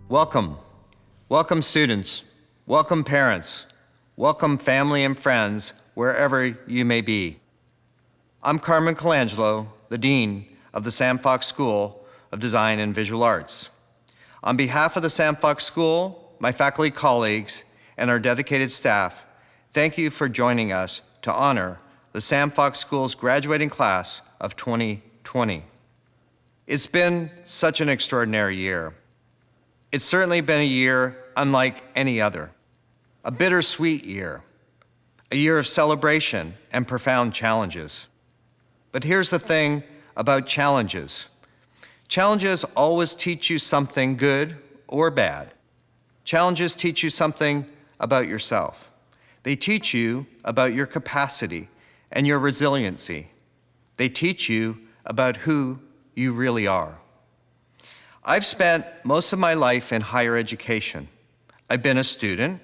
Welcome. Welcome students. Welcome parents. Welcome family and friends, wherever you may be. I'm Carmon Colangelo, the Dean of the Sam Fox School of Design and Visual Arts. On behalf of the Sam Fox School, my faculty colleagues, and our dedicated staff, thank you for joining us to honor the Sam Fox School's graduating class of 2020. It's been such an extraordinary year. It's certainly been a year unlike any other, a bittersweet year, a year of celebration and profound challenges. But here's the thing about challenges. Challenges always teach you something good or bad. Challenges teach you something about yourself. They teach you about your capacity and your resiliency. They teach you about who you really are. I've spent most of my life in higher education. I've been a student,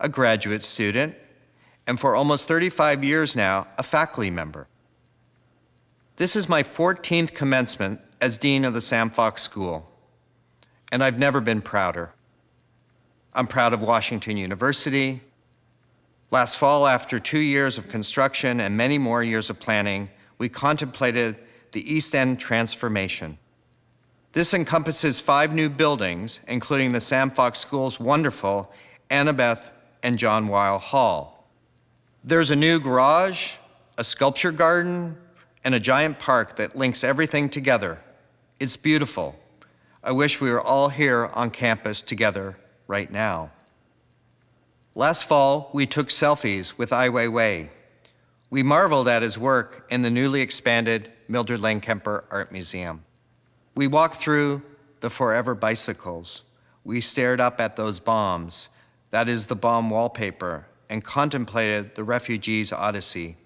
a graduate student, and for almost 35 years now, a faculty member. This is my 14th commencement as Dean of the Sam Fox School, and I've never been prouder. I'm proud of Washington University. Last fall, after 2 years of construction and many more years of planning, we contemplated the East End transformation. This encompasses 5 new buildings, including the Sam Fox School's wonderful Anabeth and John Weil Hall. There's a new garage, a sculpture garden, and a giant park that links everything together. It's beautiful. I wish we were all here on campus together right now. Last fall, we took selfies with Ai Weiwei. We marveled at his work in the newly expanded Mildred Lane Kemper Art Museum. We walked through the forever bicycles. We stared up at those bombs, that is the bomb wallpaper, and contemplated the refugees' odyssey.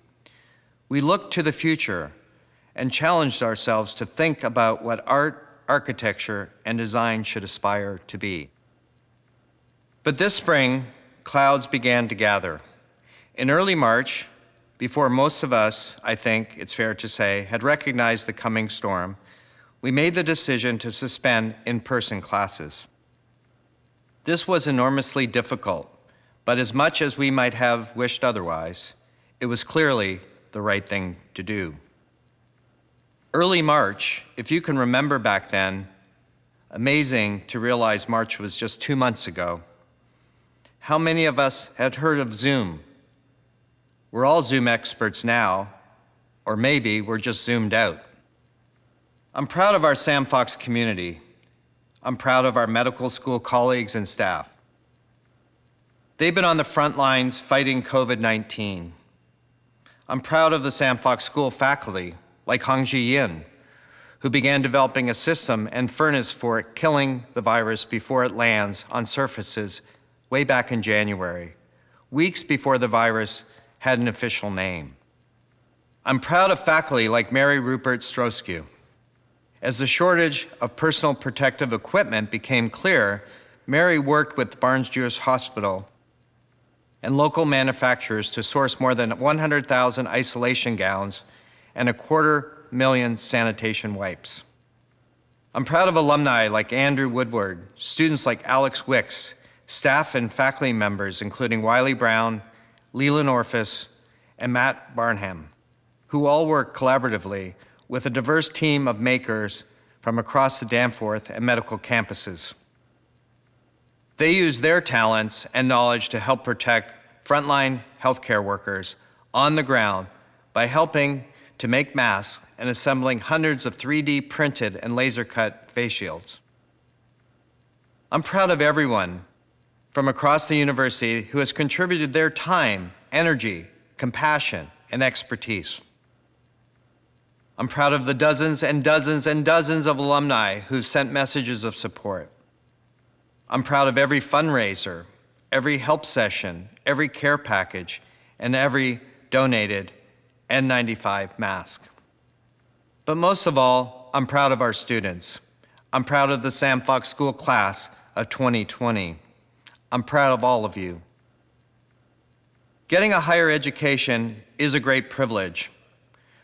We looked to the future and challenged ourselves to think about what art, architecture, and design should aspire to be. But this spring, clouds began to gather. In early March, before most of us, I think it's fair to say, had recognized the coming storm, we made the decision to suspend in-person classes. This was enormously difficult, but as much as we might have wished otherwise, it was clearly the right thing to do. Early March, if you can remember back then, amazing to realize March was just 2 months ago. How many of us had heard of Zoom? We're all Zoom experts now, or maybe we're just zoomed out. I'm proud of our Sam Fox community. I'm proud of our medical school colleagues and staff. They've been on the front lines fighting COVID-19. I'm proud of the Sam Fox School faculty, like Hongji Yin, who began developing a system and furnace for killing the virus before it lands on surfaces way back in January, weeks before the virus had an official name. I'm proud of faculty like Mary Rupert Stroskew. As the shortage of personal protective equipment became clear, Mary worked with Barnes-Jewish Hospital and local manufacturers to source more than 100,000 isolation gowns and 250,000 sanitation wipes. I'm proud of alumni like Andrew Woodward, students like Alex Wicks, staff and faculty members including Wiley Brown, Leland Orphis, and Matt Barnham, who all work collaboratively with a diverse team of makers from across the Danforth and medical campuses. They use their talents and knowledge to help protect frontline healthcare workers on the ground by helping to make masks and assembling hundreds of 3D printed and laser-cut face shields. I'm proud of everyone from across the university who has contributed their time, energy, compassion, and expertise. I'm proud of the dozens and dozens and dozens of alumni who've sent messages of support. I'm proud of every fundraiser, every help session, every care package, and every donated N95 mask. But most of all, I'm proud of our students. I'm proud of the Sam Fox School class of 2020. I'm proud of all of you. Getting a higher education is a great privilege.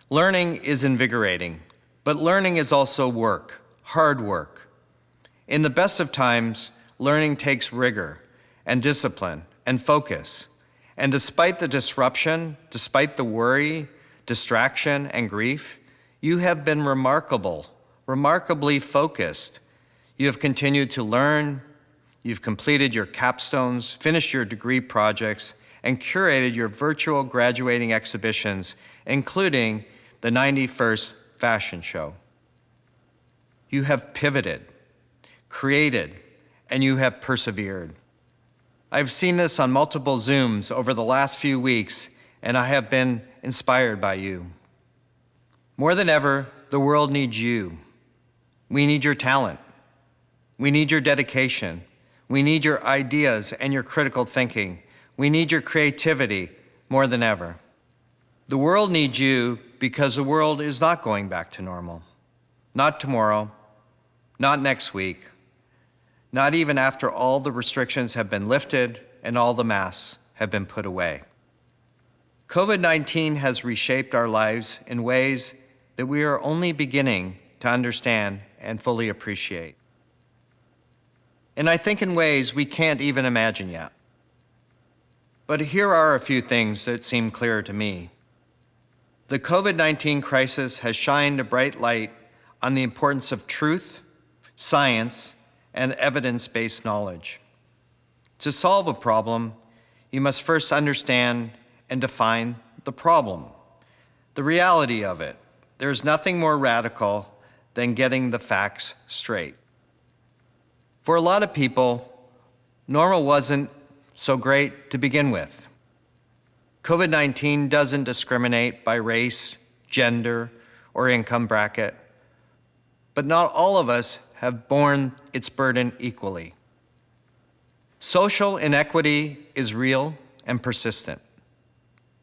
Learning is invigorating, but learning is also work, hard work. In the best of times, learning takes rigor and discipline and focus. And despite the disruption, despite the worry, distraction, and grief, you have been remarkably focused. You have continued to learn, you've completed your capstones, finished your degree projects, and curated your virtual graduating exhibitions, including the 91st fashion show. You have pivoted, created, and you have persevered. I've seen this on multiple Zooms over the last few weeks, and I have been inspired by you. More than ever, the world needs you. We need your talent. We need your dedication. We need your ideas and your critical thinking. We need your creativity more than ever. The world needs you because the world is not going back to normal. Not tomorrow, not next week, not even after all the restrictions have been lifted and all the masks have been put away. COVID-19 has reshaped our lives in ways that we are only beginning to understand and fully appreciate. And I think in ways we can't even imagine yet. But here are a few things that seem clear to me. The COVID-19 crisis has shined a bright light on the importance of truth, science, and evidence-based knowledge. To solve a problem, you must first understand and define the problem, the reality of it. There's nothing more radical than getting the facts straight. For a lot of people, normal wasn't so great to begin with. COVID-19 doesn't discriminate by race, gender, or income bracket, but not all of us have borne its burden equally. Social inequity is real and persistent.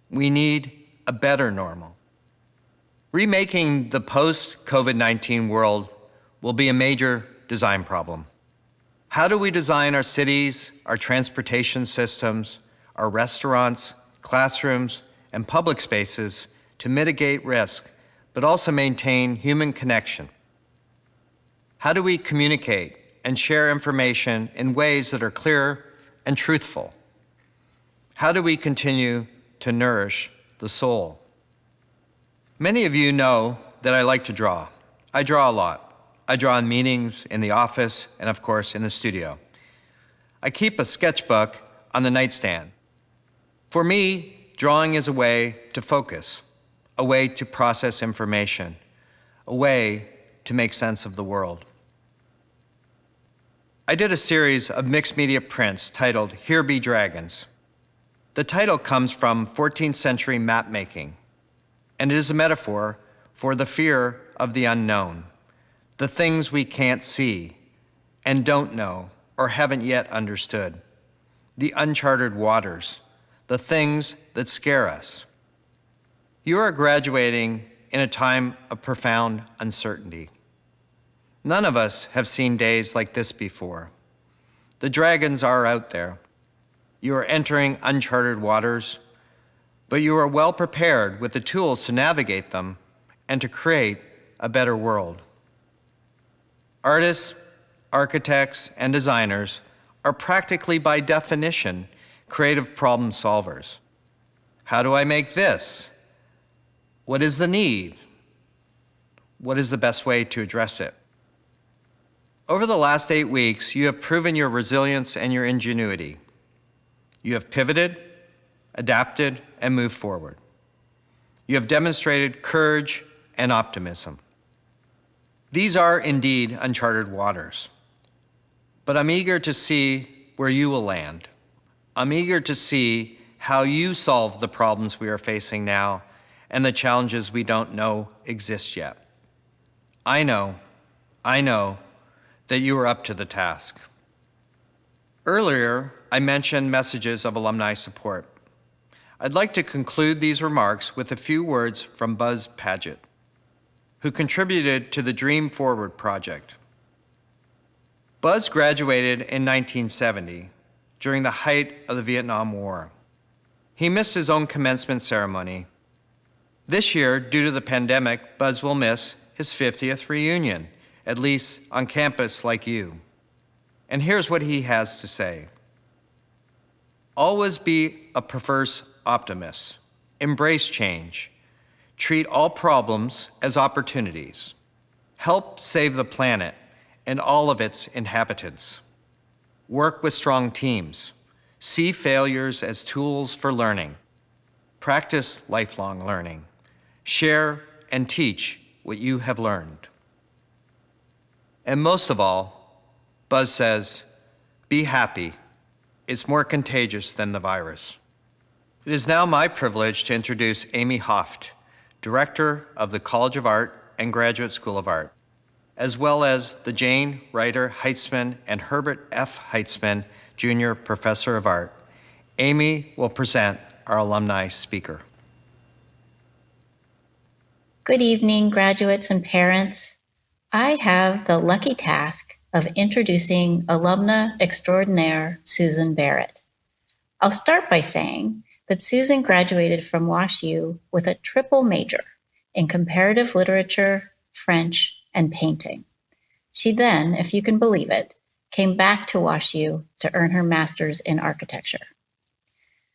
We need a better normal. Remaking the post-COVID-19 world will be a major design problem. How do we design our cities, our transportation systems, our restaurants, classrooms, and public spaces to mitigate risk, but also maintain human connection? How do we communicate and share information in ways that are clear and truthful? How do we continue to nourish the soul? Many of you know that I like to draw. I draw a lot. I draw in meetings, in the office, and of course in the studio. I keep a sketchbook on the nightstand. For me, drawing is a way to focus, a way to process information, a way to make sense of the world. I did a series of mixed media prints titled Here Be Dragons. The title comes from 14th century map making, and it is a metaphor for the fear of the unknown, the things we can't see and don't know or haven't yet understood, the uncharted waters, the things that scare us. You are graduating in a time of profound uncertainty. None of us have seen days like this before. The dragons are out there. You are entering uncharted waters, but you are well prepared with the tools to navigate them and to create a better world. Artists, architects, and designers are practically by definition creative problem solvers. How do I make this? What is the need? What is the best way to address it? Over the last 8 weeks, you have proven your resilience and your ingenuity. You have pivoted, adapted, and moved forward. You have demonstrated courage and optimism. These are indeed uncharted waters, but I'm eager to see where you will land. I'm eager to see how you solve the problems we are facing now and the challenges we don't know exist yet. I know that you are up to the task. Earlier, I mentioned messages of alumni support. I'd like to conclude these remarks with a few words from Buzz Paget, who contributed to the Dream Forward project. Buzz graduated in 1970, during the height of the Vietnam War. He missed his own commencement ceremony. This year, due to the pandemic, Buzz will miss his 50th reunion, at least on campus like you. And here's what he has to say. Always be a perverse optimist. Embrace change. Treat all problems as opportunities. Help save the planet and all of its inhabitants. Work with strong teams. See failures as tools for learning. Practice lifelong learning. Share and teach what you have learned. And most of all, Buzz says, be happy. It's more contagious than the virus. It is now my privilege to introduce Amy Hauft, Director of the College of Art and Graduate School of Art, as well as the Jane Reuter Hitzeman and Herbert F. Hitzeman Jr. Professor of Art. Amy will present our alumni speaker. Good evening, graduates and parents. I have the lucky task of introducing alumna extraordinaire Susan Barrett. I'll start by saying that Susan graduated from WashU with a triple major in comparative literature, French, and painting. She then, if you can believe it, came back to WashU to earn her master's in architecture.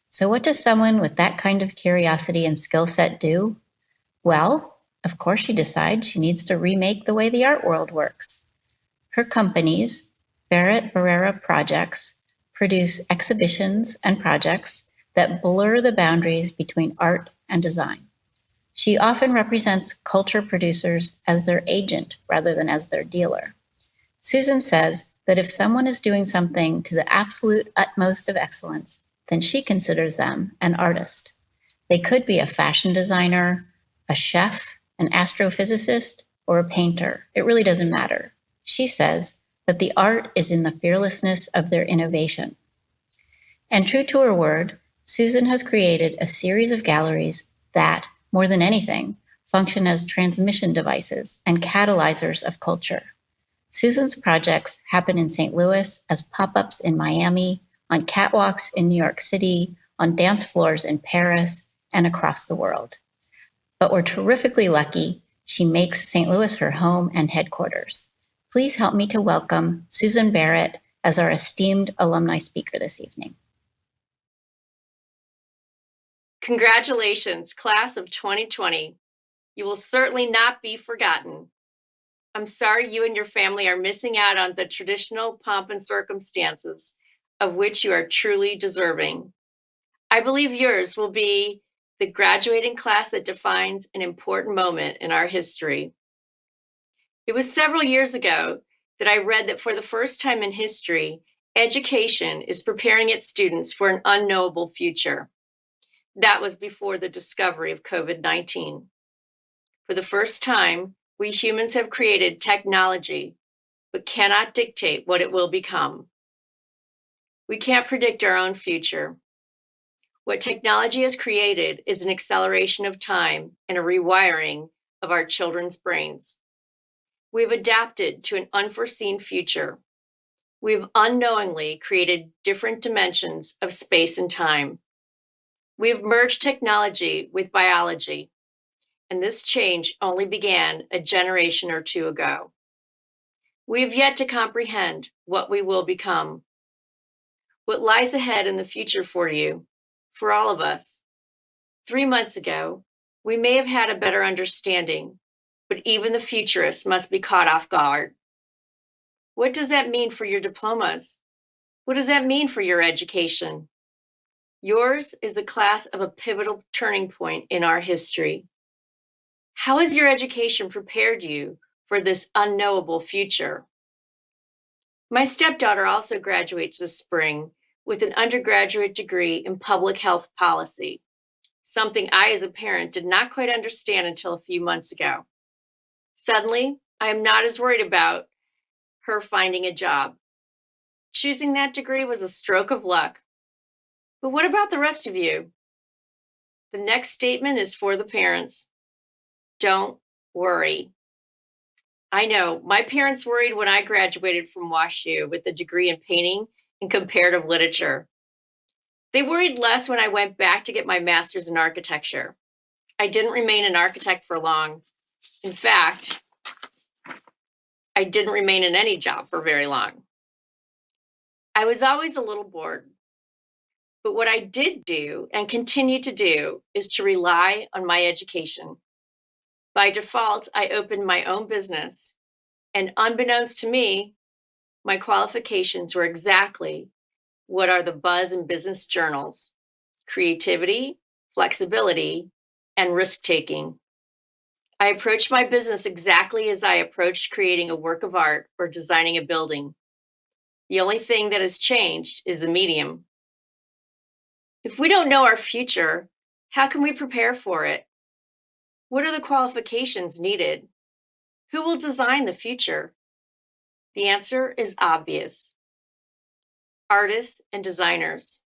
So what does someone with that kind of curiosity and skill set do? Well, of course she decides she needs to remake the way the art world works. Her companies, Barrett Barrera Projects, produce exhibitions and projects that blur the boundaries between art and design. She often represents culture producers as their agent rather than as their dealer. Susan says that if someone is doing something to the absolute utmost of excellence, then she considers them an artist. They could be a fashion designer, a chef, an astrophysicist, or a painter. It really doesn't matter. She says that the art is in the fearlessness of their innovation. And true to her word, Susan has created a series of galleries that, more than anything, function as transmission devices and catalyzers of culture. Susan's projects happen in St. Louis as pop-ups in Miami, on catwalks in New York City, on dance floors in Paris, and across the world. But we're terrifically lucky she makes St. Louis her home and headquarters. Please help me to welcome Susan Barrett as our esteemed alumni speaker this evening. Congratulations, class of 2020. You will certainly not be forgotten. I'm sorry you and your family are missing out on the traditional pomp and circumstances of which you are truly deserving. I believe yours will be the graduating class that defines an important moment in our history. It was several years ago that I read that for the first time in history, education is preparing its students for an unknowable future. That was before the discovery of COVID-19. For the first time, we humans have created technology, but cannot dictate what it will become. We can't predict our own future. What technology has created is an acceleration of time and a rewiring of our children's brains. We've adapted to an unforeseen future. We've unknowingly created different dimensions of space and time. We've merged technology with biology, and this change only began a generation or two ago. We have yet to comprehend what we will become. What lies ahead in the future for you, for all of us. 3 months ago, we may have had a better understanding, but even the futurists must be caught off guard. What does that mean for your diplomas? What does that mean for your education? Yours is the class of a pivotal turning point in our history. How has your education prepared you for this unknowable future? My stepdaughter also graduates this spring with an undergraduate degree in public health policy, something I as a parent did not quite understand until a few months ago. Suddenly, I am not as worried about her finding a job. Choosing that degree was a stroke of luck. But what about the rest of you? The next statement is for the parents. Don't worry. I know, my parents worried when I graduated from WashU with a degree in painting and comparative literature. They worried less when I went back to get my master's in architecture. I didn't remain an architect for long. In fact, I didn't remain in any job for very long. I was always a little bored. But what I did do and continue to do is to rely on my education. By default, I opened my own business, and unbeknownst to me, my qualifications were exactly what are the buzz in business journals: creativity, flexibility, and risk-taking. I approached my business exactly as I approached creating a work of art or designing a building. The only thing that has changed is the medium. If we don't know our future, how can we prepare for it? What are the qualifications needed? Who will design the future? The answer is obvious: artists and designers.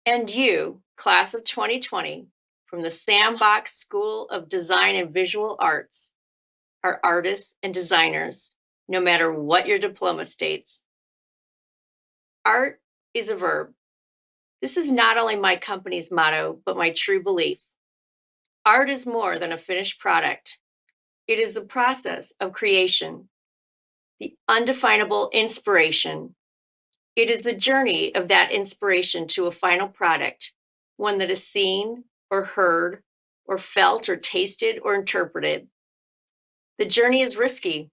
And you, class of 2020, from the Sandbox School of Design and Visual Arts, are artists and designers, no matter what your diploma states. Art is a verb. This is not only my company's motto, but my true belief. Art is more than a finished product. It is the process of creation, the undefinable inspiration. It is the journey of that inspiration to a final product, one that is seen or heard or felt or tasted or interpreted. The journey is risky.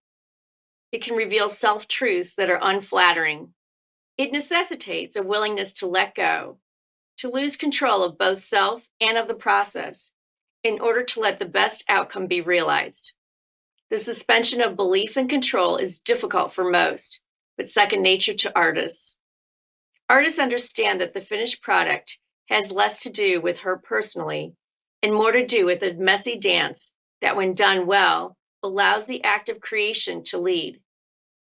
It can reveal self-truths that are unflattering. It necessitates a willingness to let go, to lose control of both self and of the process in order to let the best outcome be realized. The suspension of belief and control is difficult for most, but second nature to artists. Artists understand that the finished product has less to do with her personally and more to do with a messy dance that, when done well, allows the act of creation to lead.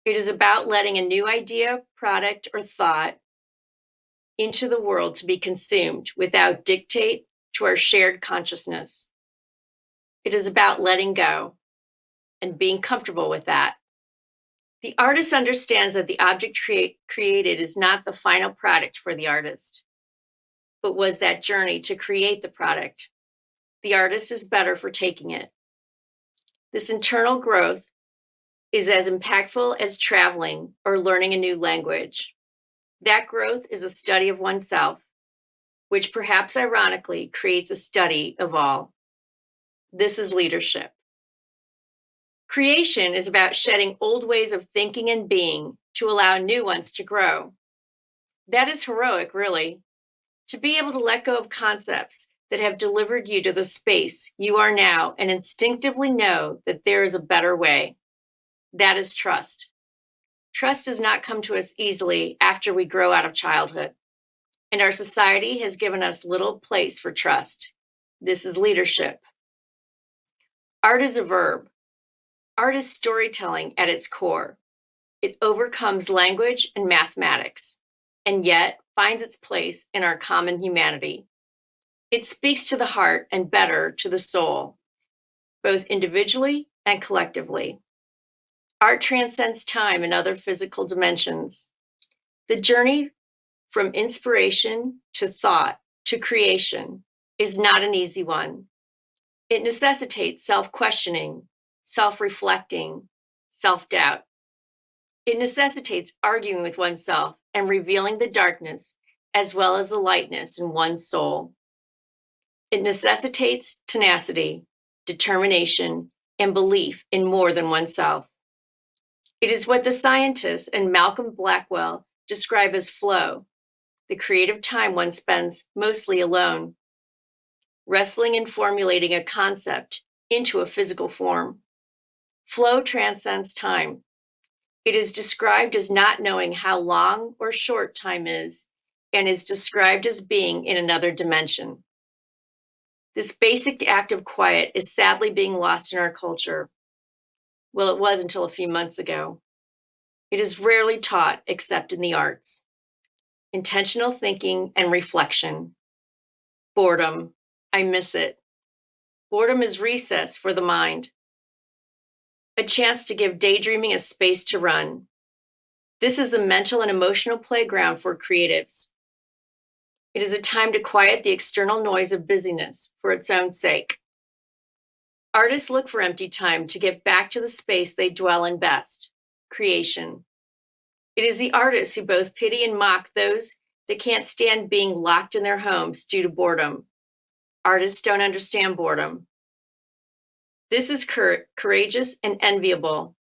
It is about letting a new idea, product, or thought into the world to be consumed without dictate to our shared consciousness. It is about letting go and being comfortable with that. The artist understands that the object created is not the final product for the artist, but was that journey to create the product. The artist is better for taking it. This internal growth is as impactful as traveling or learning a new language. That growth is a study of oneself, which perhaps ironically creates a study of all. This is leadership. Creation is about shedding old ways of thinking and being to allow new ones to grow. That is heroic, really, to be able to let go of concepts that have delivered you to the space you are now and instinctively know that there is a better way. That is trust. Trust does not come to us easily after we grow out of childhood, and our society has given us little place for trust. This is leadership. Art is a verb. Art is storytelling at its core. It overcomes language and mathematics, and yet finds its place in our common humanity. It speaks to the heart and better to the soul, both individually and collectively. Art transcends time and other physical dimensions. The journey from inspiration to thought to creation is not an easy one. It necessitates self-questioning, self-reflecting, self-doubt. It necessitates arguing with oneself and revealing the darkness as well as the lightness in one's soul. It necessitates tenacity, determination, and belief in more than oneself. It is what the scientists and Malcolm Blackwell describe as flow, the creative time one spends mostly alone, wrestling and formulating a concept into a physical form. Flow transcends time. It is described as not knowing how long or short time is, and is described as being in another dimension. This basic act of quiet is sadly being lost in our culture. Well, it was until a few months ago. It is rarely taught except in the arts. Intentional thinking and reflection. Boredom. I miss it. Boredom is recess for the mind. A chance to give daydreaming a space to run. This is the mental and emotional playground for creatives. It is a time to quiet the external noise of busyness for its own sake. Artists look for empty time to get back to the space they dwell in best, creation. It is the artists who both pity and mock those that can't stand being locked in their homes due to boredom. Artists don't understand boredom. This is courageous and enviable,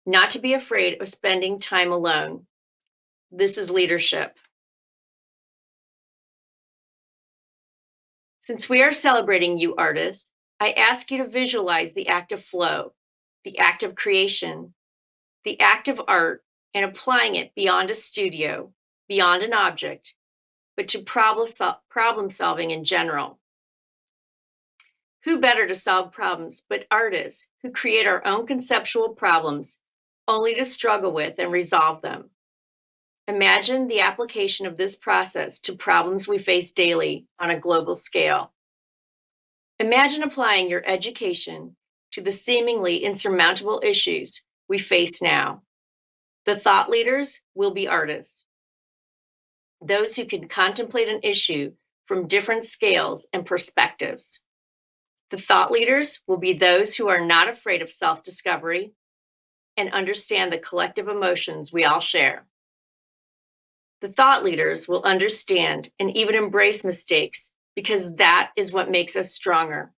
not to be afraid of spending time alone. This is leadership. Since we are celebrating you artists, I ask you to visualize the act of flow, the act of creation, the act of art, and applying it beyond a studio, beyond an object, but to problem solving in general. Who better to solve problems but artists who create our own conceptual problems only to struggle with and resolve them? Imagine the application of this process to problems we face daily on a global scale. Imagine applying your education to the seemingly insurmountable issues we face now. The thought leaders will be artists, those who can contemplate an issue from different scales and perspectives. The thought leaders will be those who are not afraid of self-discovery and understand the collective emotions we all share. The thought leaders will understand and even embrace mistakes because that is what makes us stronger.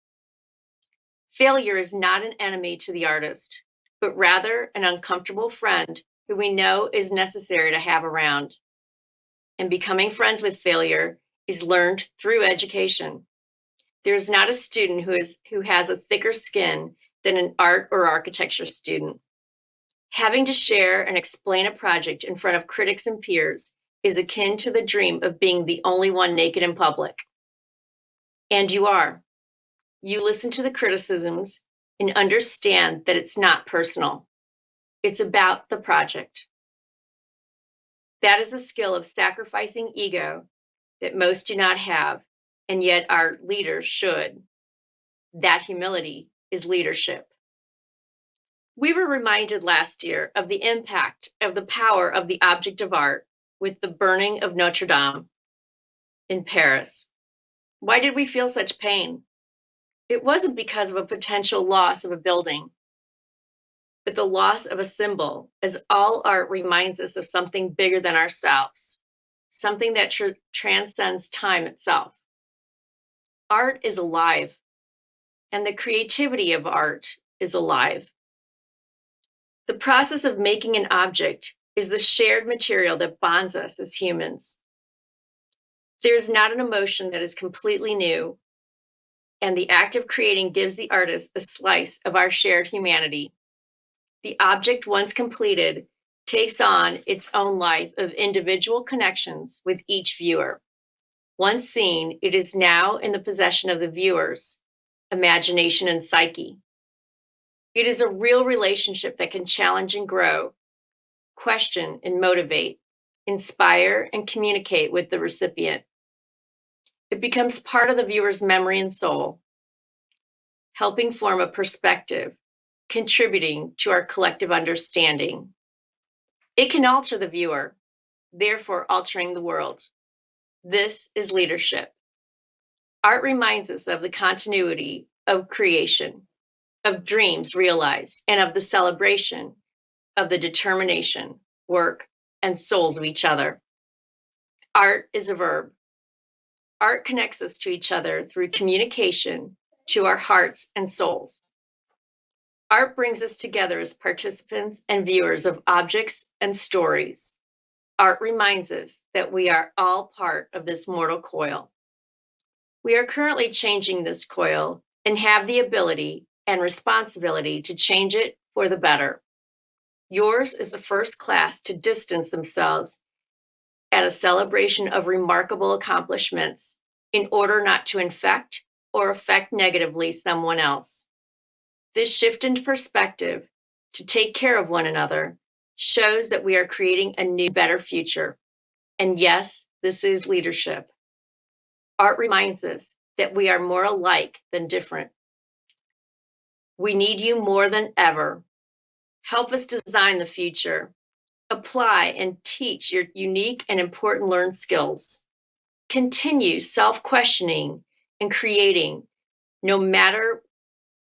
Failure is not an enemy to the artist, but rather an uncomfortable friend who we know is necessary to have around. And becoming friends with failure is learned through education. There is not a student who has a thicker skin than an art or architecture student. Having to share and explain a project in front of critics and peers is akin to the dream of being the only one naked in public. And you are. You listen to the criticisms and understand that it's not personal. It's about the project. That is a skill of sacrificing ego that most do not have, and yet our leaders should. That humility is leadership. We were reminded last year of the impact of the power of the object of art with the burning of Notre Dame in Paris. Why did we feel such pain? It wasn't because of a potential loss of a building, but the loss of a symbol, as all art reminds us of something bigger than ourselves, something that transcends time itself. Art is alive, and the creativity of art is alive. The process of making an object is the shared material that bonds us as humans. There is not an emotion that is completely new, and the act of creating gives the artist a slice of our shared humanity. The object, once completed, takes on its own life of individual connections with each viewer. Once seen, it is now in the possession of the viewer's imagination and psyche. It is a real relationship that can challenge and grow, question and motivate, inspire and communicate with the recipient. It becomes part of the viewer's memory and soul, helping form a perspective, contributing to our collective understanding. It can alter the viewer, therefore altering the world. This is leadership. Art reminds us of the continuity of creation, of dreams realized, and of the celebration of the determination, work, and souls of each other. Art is a verb. Art connects us to each other through communication to our hearts and souls. Art brings us together as participants and viewers of objects and stories. Art reminds us that we are all part of this mortal coil. We are currently changing this coil and have the ability and responsibility to change it for the better. Yours is the first class to distance themselves at a celebration of remarkable accomplishments in order not to infect or affect negatively someone else. This shift in perspective to take care of one another shows that we are creating a new, better future. And yes, this is leadership. Art reminds us that we are more alike than different. We need you more than ever. Help us design the future. Apply and teach your unique and important learned skills. Continue self-questioning and creating, no matter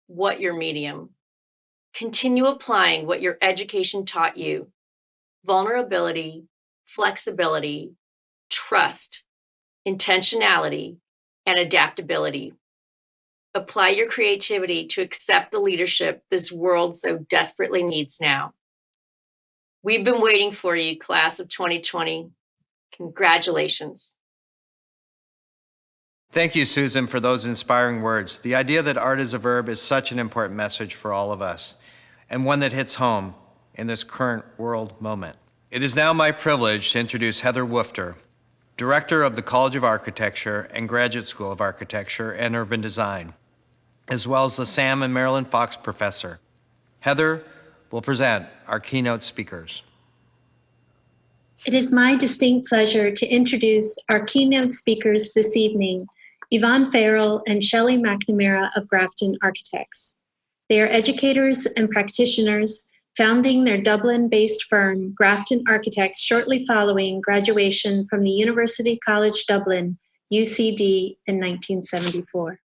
what your medium. Continue applying what your education taught you. vulnerability, flexibility, trust, intentionality, and adaptability. Apply your creativity to accept the leadership this world so desperately needs now. We've been waiting for you, class of 2020. Congratulations. Thank you, Susan, for those inspiring words. The idea that art is a verb is such an important message for all of us, and one that hits home in this current world moment. It is now my privilege to introduce Heather Woofter, Director of the College of Architecture and Graduate School of Architecture and Urban Design, as well as the Sam and Marilyn Fox Professor. Heather will present our keynote speakers. It is my distinct pleasure to introduce our keynote speakers this evening, Yvonne Farrell and Shelley McNamara of Grafton Architects. They are educators and practitioners, founding their Dublin-based firm, Grafton Architects, shortly following graduation from the University College Dublin, UCD, in 1974.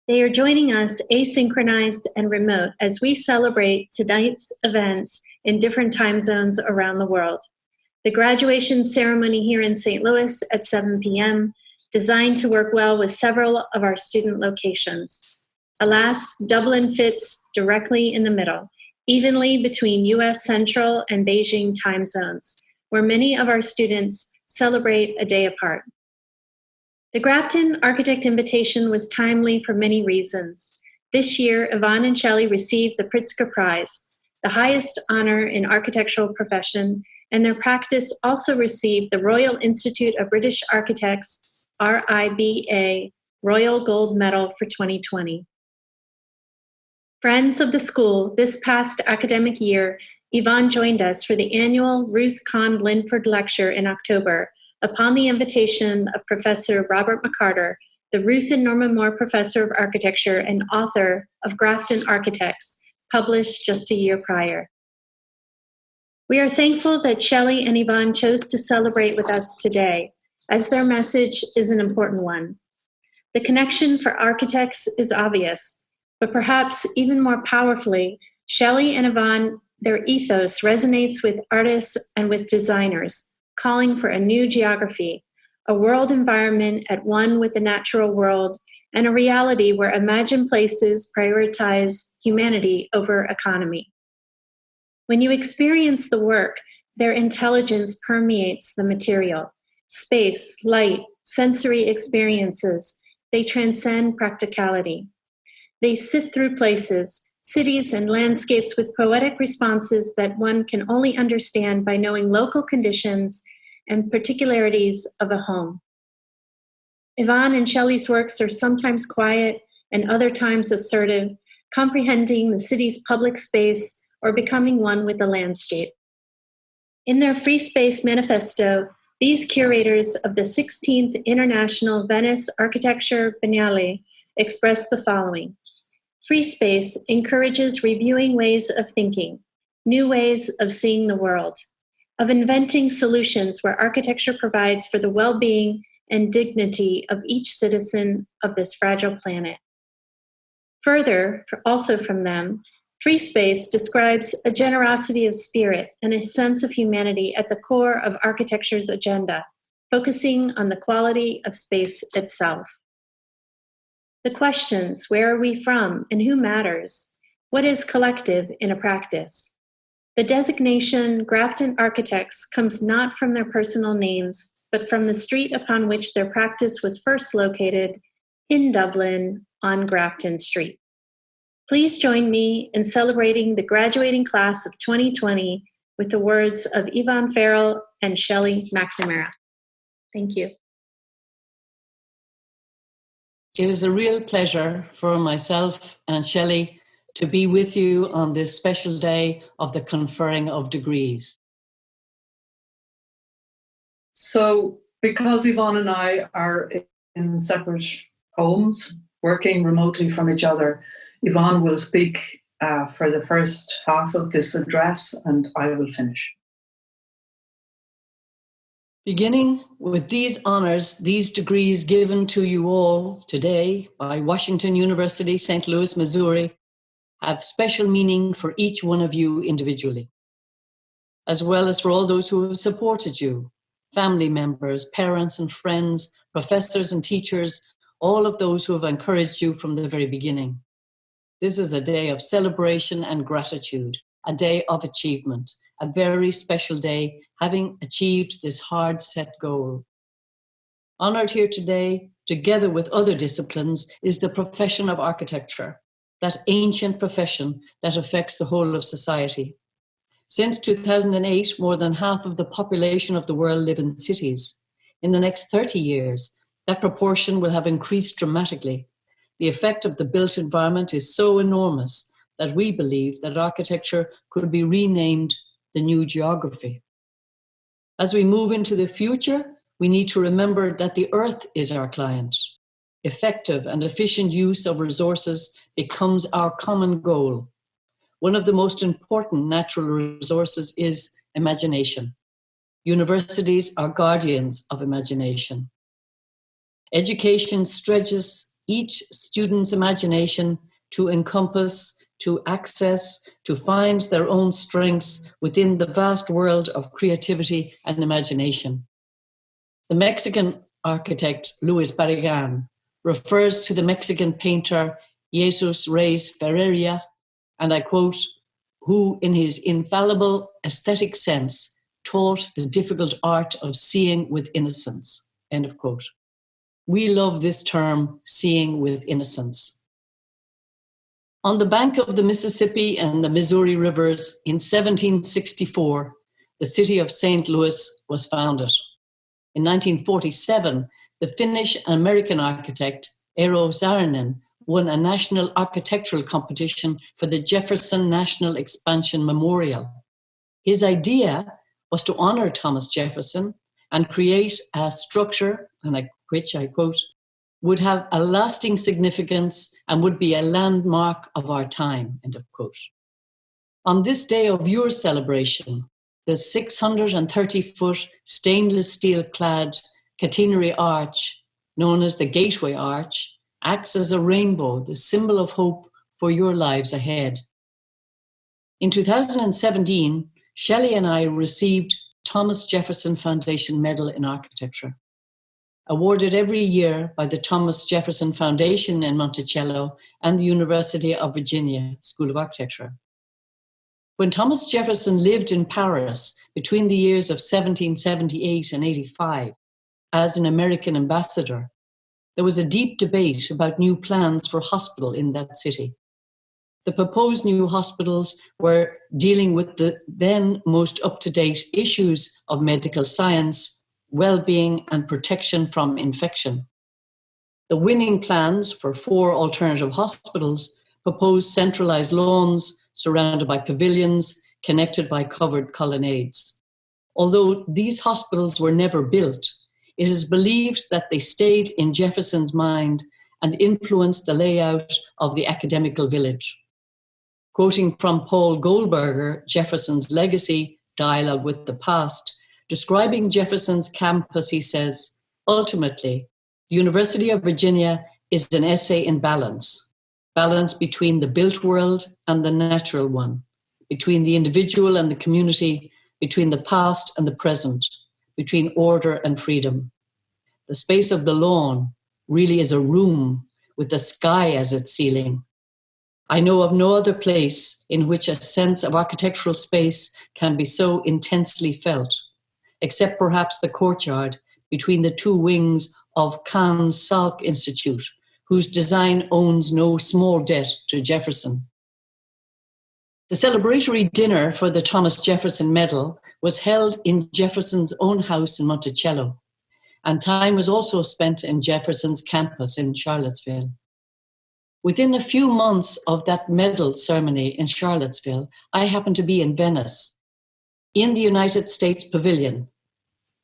They are joining us asynchronized and remote as we celebrate tonight's events in different time zones around the world. The graduation ceremony here in St. Louis at 7 p.m., designed to work well with several of our student locations. Alas, Dublin fits directly in the middle, evenly between US Central and Beijing time zones, where many of our students celebrate a day apart. The Grafton Architect invitation was timely for many reasons. This year, Yvonne and Shelley received the Pritzker Prize, the highest honor in architectural profession, and their practice also received the Royal Institute of British Architects, RIBA, Royal Gold Medal for 2020. Friends of the school, this past academic year, Yvonne joined us for the annual Ruth Kahn Linford Lecture in October upon the invitation of Professor Robert McCarter, the Ruth and Norman Moore Professor of Architecture and author of Grafton Architects, published just a year prior. We are thankful that Shelley and Yvonne chose to celebrate with us today, as their message is an important one. The connection for architects is obvious, but perhaps even more powerfully, Shelley and Yvonne, their ethos resonates with artists and with designers, calling for a new geography, a world environment at one with the natural world, and a reality where imagined places prioritize humanity over economy. When you experience the work, their intelligence permeates the material. Space, light, sensory experiences, they transcend practicality. They sift through places, cities, and landscapes with poetic responses that one can only understand by knowing local conditions and particularities of a home. Yvonne and Shelley's works are sometimes quiet and other times assertive, comprehending the city's public space or becoming one with the landscape. In their Free Space Manifesto, these curators of the 16th International Venice Architecture Biennale express the following. Free space encourages reviewing ways of thinking, new ways of seeing the world, of inventing solutions where architecture provides for the well-being and dignity of each citizen of this fragile planet. Further, also from them, Free Space describes a generosity of spirit and a sense of humanity at the core of architecture's agenda, focusing on the quality of space itself. The questions, where are we from and who matters? What is collective in a practice? The designation Grafton Architects comes not from their personal names, but from the street upon which their practice was first located in Dublin on Grafton Street. Please join me in celebrating the graduating class of 2020 with the words of Yvonne Farrell and Shelley McNamara. Thank you. It is a real pleasure for myself and Shelley to be with you on this special day of the conferring of degrees. So, because Yvonne and I are in separate homes, working remotely from each other, Yvonne will speak for the first half of this address, and I will finish. Beginning with these honors, these degrees given to you all today by Washington University, St. Louis, Missouri, have special meaning for each one of you individually. as well as for all those who have supported you, family members, parents and friends, professors and teachers, all of those who have encouraged you from the very beginning. This is a day of celebration and gratitude, a day of achievement, a very special day, having achieved this hard set goal. Honored here today, together with other disciplines, is the profession of architecture, that ancient profession that affects the whole of society. Since 2008, more than half of the population of the world live in cities. In the next 30 years, that proportion will have increased dramatically. The effect of the built environment is so enormous that we believe that architecture could be renamed the new geography. As we move into the future, we need to remember that the earth is our client. Effective and efficient use of resources becomes our common goal. One of the most important natural resources is imagination. Universities are guardians of imagination. Education stretches each student's imagination to encompass, to access, to find their own strengths within the vast world of creativity and imagination. The Mexican architect Luis Barragán refers to the Mexican painter Jesus Reyes Ferreira, and I quote, who in his infallible aesthetic sense taught the difficult art of seeing with innocence, end of quote. We love this term, seeing with innocence. On the bank of the Mississippi and the Missouri rivers in 1764, the city of St. Louis was founded. In 1947, the Finnish and American architect Eero Saarinen won a national architectural competition for the Jefferson National Expansion Memorial. His idea was to honor Thomas Jefferson and create a structure, which I quote, would have a lasting significance and would be a landmark of our time, end of quote. On this day of your celebration, the 630-foot stainless steel-clad catenary arch, known as the Gateway Arch, acts as a rainbow, the symbol of hope for your lives ahead. In 2017, Shelley and I received Thomas Jefferson Foundation Medal in Architecture, awarded every year by the Thomas Jefferson Foundation in Monticello and the University of Virginia School of Architecture. When Thomas Jefferson lived in Paris between the years of 1778 and 85 as an American ambassador, there was a deep debate about new plans for hospital in that city. The proposed new hospitals were dealing with the then most up-to-date issues of medical science, well-being, and protection from infection. The winning plans for 4 alternative hospitals proposed centralized lawns surrounded by pavilions, connected by covered colonnades. Although these hospitals were never built, it is believed that they stayed in Jefferson's mind and influenced the layout of the academical village. Quoting from Paul Goldberger, Jefferson's Legacy, Dialogue with the Past, describing Jefferson's campus, he says, ultimately, the University of Virginia is an essay in balance between the built world and the natural one, between the individual and the community, between the past and the present, between order and freedom. The space of the lawn really is a room with the sky as its ceiling. I know of no other place in which a sense of architectural space can be so intensely felt, except perhaps the courtyard between the 2 wings of Kahn's Salk Institute, whose design owns no small debt to Jefferson. The celebratory dinner for the Thomas Jefferson Medal was held in Jefferson's own house in Monticello, and time was also spent in Jefferson's campus in Charlottesville. Within a few months of that medal ceremony in Charlottesville, I happened to be in Venice, in the United States Pavilion,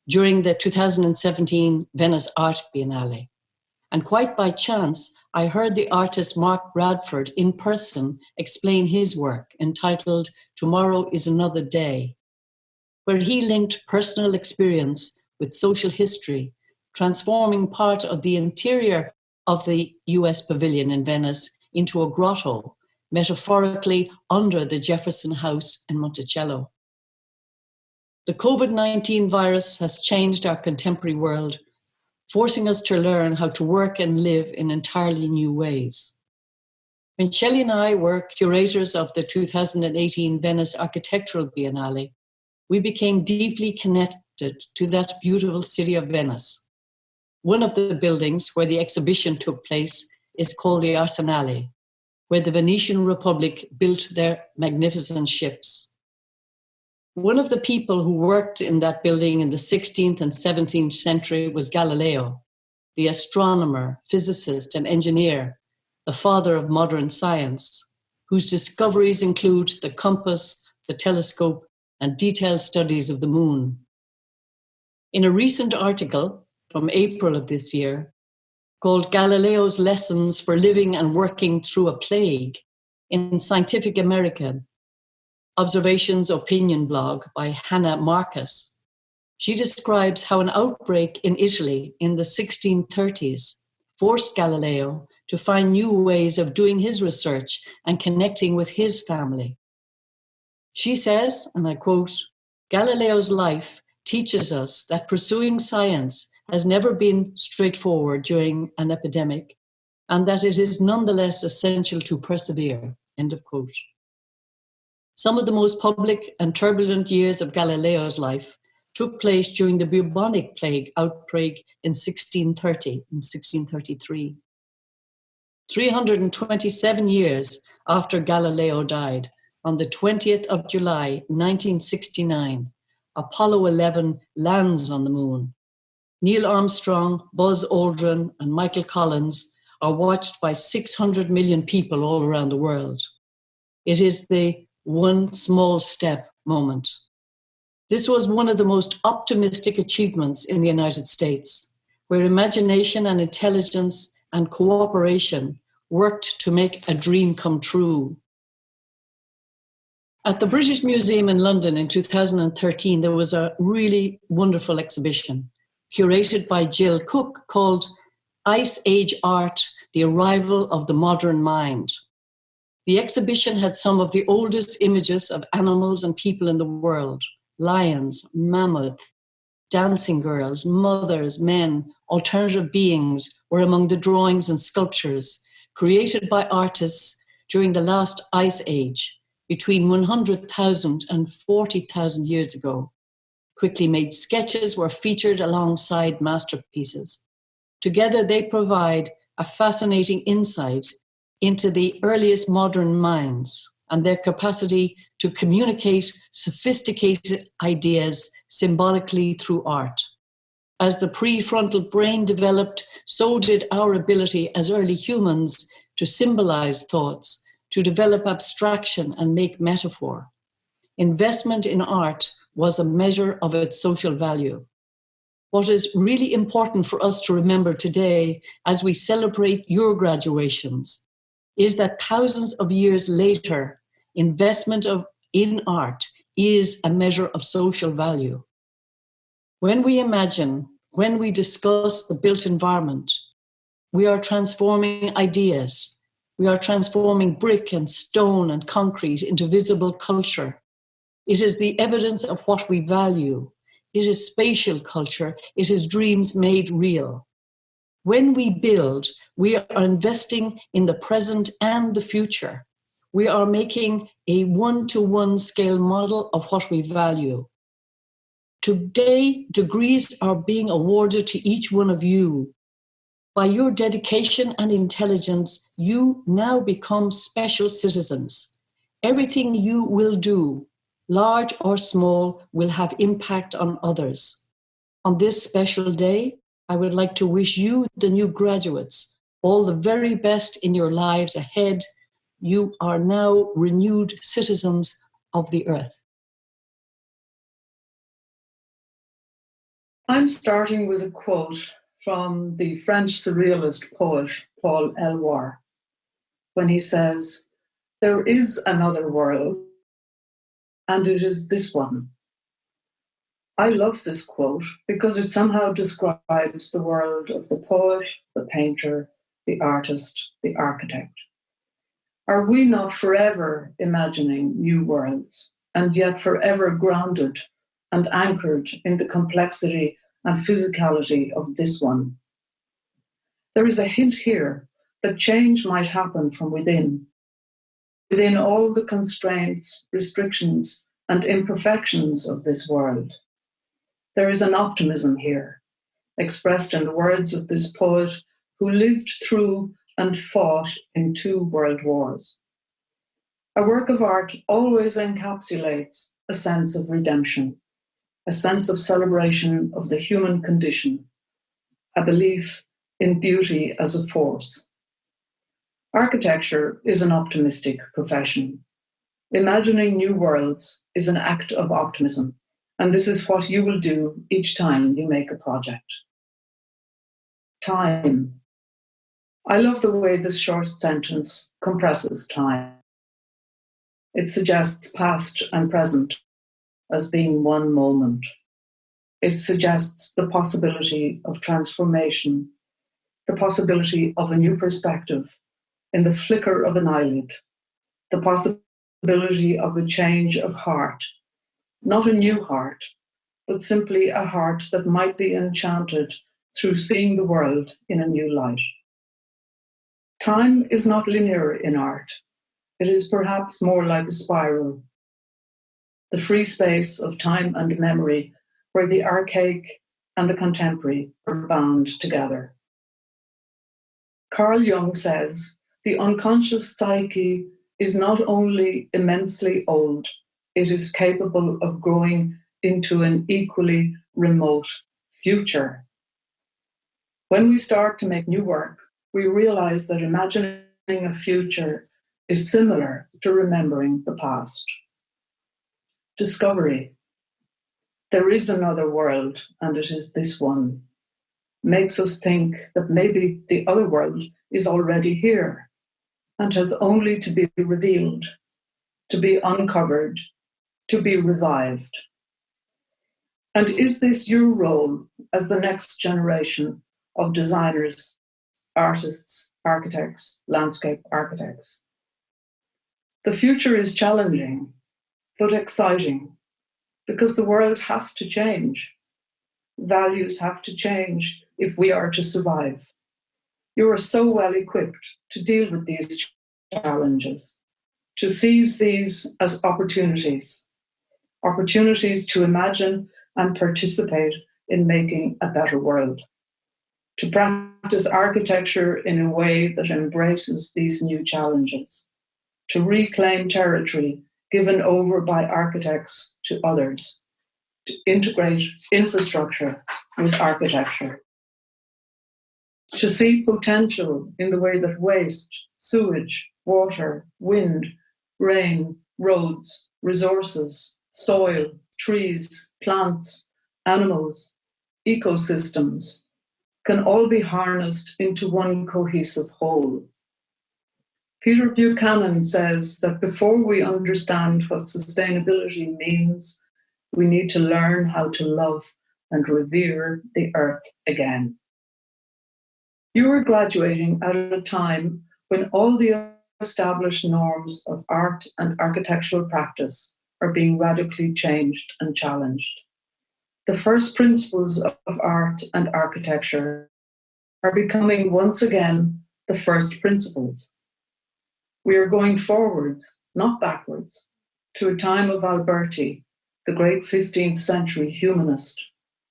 during the 2017 Venice Art Biennale. And quite by chance, I heard the artist Mark Bradford in person explain his work entitled Tomorrow is Another Day, where he linked personal experience with social history, transforming part of the interior of the US Pavilion in Venice into a grotto, metaphorically under the Jefferson House in Monticello. The COVID-19 virus has changed our contemporary world, forcing us to learn how to work and live in entirely new ways. When Shelley and I were curators of the 2018 Venice Architectural Biennale, we became deeply connected to that beautiful city of Venice. One of the buildings where the exhibition took place is called the Arsenale, where the Venetian Republic built their magnificent ships. One of the people who worked in that building in the 16th and 17th century was Galileo, the astronomer, physicist, and engineer, the father of modern science, whose discoveries include the compass, the telescope, and detailed studies of the moon. In a recent article from April of this year, called Galileo's Lessons for Living and Working Through a Plague in Scientific American, Observations Opinion blog by Hannah Marcus, she describes how an outbreak in Italy in the 1630s forced Galileo to find new ways of doing his research and connecting with his family. She says, and I quote, "Galileo's life teaches us that pursuing science has never been straightforward during an epidemic, and that it is nonetheless essential to persevere," end of quote. Some of the most public and turbulent years of Galileo's life took place during the bubonic plague outbreak in 1633. 327 years after Galileo died, on the 20th of July, 1969, Apollo 11 lands on the moon. Neil Armstrong, Buzz Aldrin, and Michael Collins are watched by 600 million people all around the world. It is the one small step moment. This was one of the most optimistic achievements in the United States, where imagination and intelligence and cooperation worked to make a dream come true. At the British Museum in London in 2013, there was a really wonderful exhibition curated by Jill Cook called Ice Age Art, The Arrival of the Modern Mind. The exhibition had some of the oldest images of animals and people in the world: lions, mammoths, dancing girls, mothers, men, alternative beings were among the drawings and sculptures created by artists during the last ice age, between 100,000 and 40,000 years ago. Quickly made sketches were featured alongside masterpieces. Together they provide a fascinating insight into the earliest modern minds and their capacity to communicate sophisticated ideas symbolically through art. As the prefrontal brain developed, so did our ability as early humans to symbolize thoughts, to develop abstraction and make metaphor. Investment in art was a measure of its social value. What is really important for us to remember today as we celebrate your graduations is that thousands of years later, investment in art is a measure of social value. When we imagine, when we discuss the built environment, we are transforming ideas. We are transforming brick and stone and concrete into visible culture. It is the evidence of what we value. It is spatial culture. It is dreams made real. When we build, we are investing in the present and the future. We are making a one-to-one scale model of what we value. Today, degrees are being awarded to each one of you. By your dedication and intelligence, you now become special citizens. Everything you will do, large or small, will have impact on others. On this special day, I would like to wish you, the new graduates, all the very best in your lives ahead. You are now renewed citizens of the earth. I'm starting with a quote from the French surrealist poet Paul Eluard, when he says, "There is another world, and it is this one." I love this quote because it somehow describes the world of the poet, the painter, the artist, the architect. Are we not forever imagining new worlds, and yet forever grounded and anchored in the complexity and physicality of this one. There is a hint here that change might happen from within all the constraints, restrictions, and imperfections of this world. There is an optimism here, expressed in the words of this poet who lived through and fought in 2 world wars. A work of art always encapsulates a sense of redemption, a sense of celebration of the human condition, a belief in beauty as a force. Architecture is an optimistic profession. Imagining new worlds is an act of optimism, and this is what you will do each time you make a project. Time. I love the way this short sentence compresses time. It suggests past and present as being one moment. It suggests the possibility of transformation, the possibility of a new perspective in the flicker of an eyelid, the possibility of a change of heart, not a new heart, but simply a heart that might be enchanted through seeing the world in a new light. Time is not linear in art. It is perhaps more like a spiral, the free space of time and memory where the archaic and the contemporary are bound together. Carl Jung says, the unconscious psyche is not only immensely old, it is capable of growing into an equally remote future. When we start to make new work, we realize that imagining a future is similar to remembering the past. Discovery. There is another world, and it is this one. Makes us think that maybe the other world is already here and has only to be revealed, to be uncovered, to be revived. And is this your role as the next generation of designers, artists, architects, landscape architects? The future is challenging, but exciting, because the world has to change. Values have to change if we are to survive. You are so well equipped to deal with these challenges, to seize these as opportunities to imagine and participate in making a better world, to practice architecture in a way that embraces these new challenges, to reclaim territory given over by architects to others, to integrate infrastructure with architecture, to see potential in the way that waste, sewage, water, wind, rain, roads, resources, soil, trees, plants, animals, ecosystems can all be harnessed into one cohesive whole. Peter Buchanan says that before we understand what sustainability means, we need to learn how to love and revere the earth again. You are graduating at a time when all the established norms of art and architectural practice are being radically changed and challenged. The first principles of art and architecture are becoming once again the first principles. We are going forwards, not backwards, to a time of Alberti, the great 15th century humanist,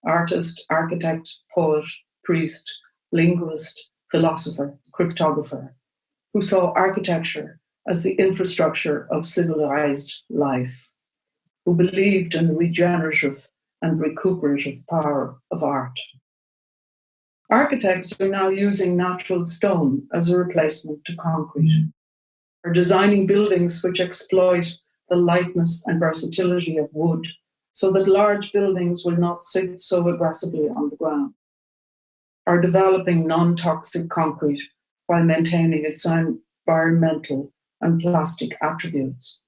artist, architect, poet, priest, linguist, philosopher, cryptographer, who saw architecture as the infrastructure of civilized life, who believed in the regenerative and recuperative power of art. Architects are now using natural stone as a replacement to concrete, are designing buildings which exploit the lightness and versatility of wood so that large buildings will not sit so aggressively on the ground, are developing non-toxic concrete while maintaining its environmental and plastic attributes.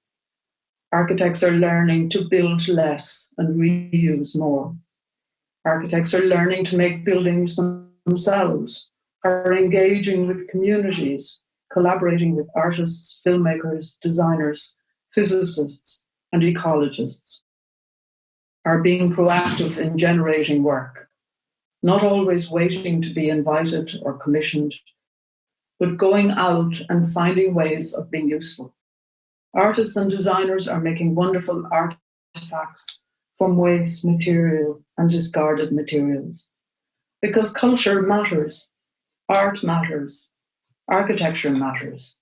Architects are learning to build less and reuse more. Architects are learning to make buildings themselves, are engaging with communities, collaborating with artists, filmmakers, designers, physicists, and ecologists. are being proactive in generating work, not always waiting to be invited or commissioned, but going out and finding ways of being useful. Artists and designers are making wonderful artifacts from waste material and discarded materials. Because culture matters, art matters, architecture matters.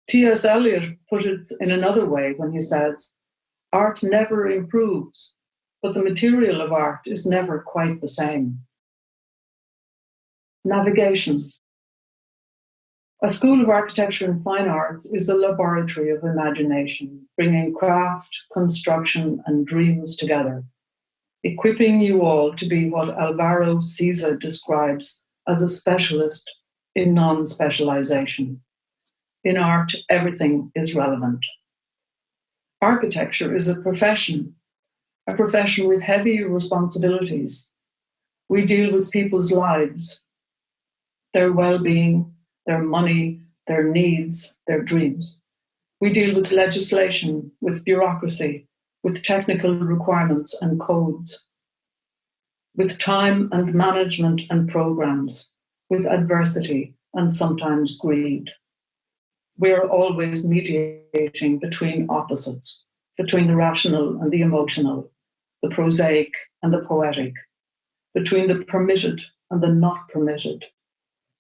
T.S. Eliot put it in another way when he says, art never improves, but the material of art is never quite the same. Navigation. A School of Architecture and Fine Arts is a laboratory of imagination, bringing craft, construction, and dreams together, equipping you all to be what Alvaro Siza describes as a specialist in non-specialization. In art, everything is relevant. Architecture is a profession with heavy responsibilities. We deal with people's lives, their well-being, their money, their needs, their dreams. We deal with legislation, with bureaucracy, with technical requirements and codes, with time and management and programs, with adversity and sometimes greed. We are always mediating between opposites, between the rational and the emotional, the prosaic and the poetic, between the permitted and the not permitted,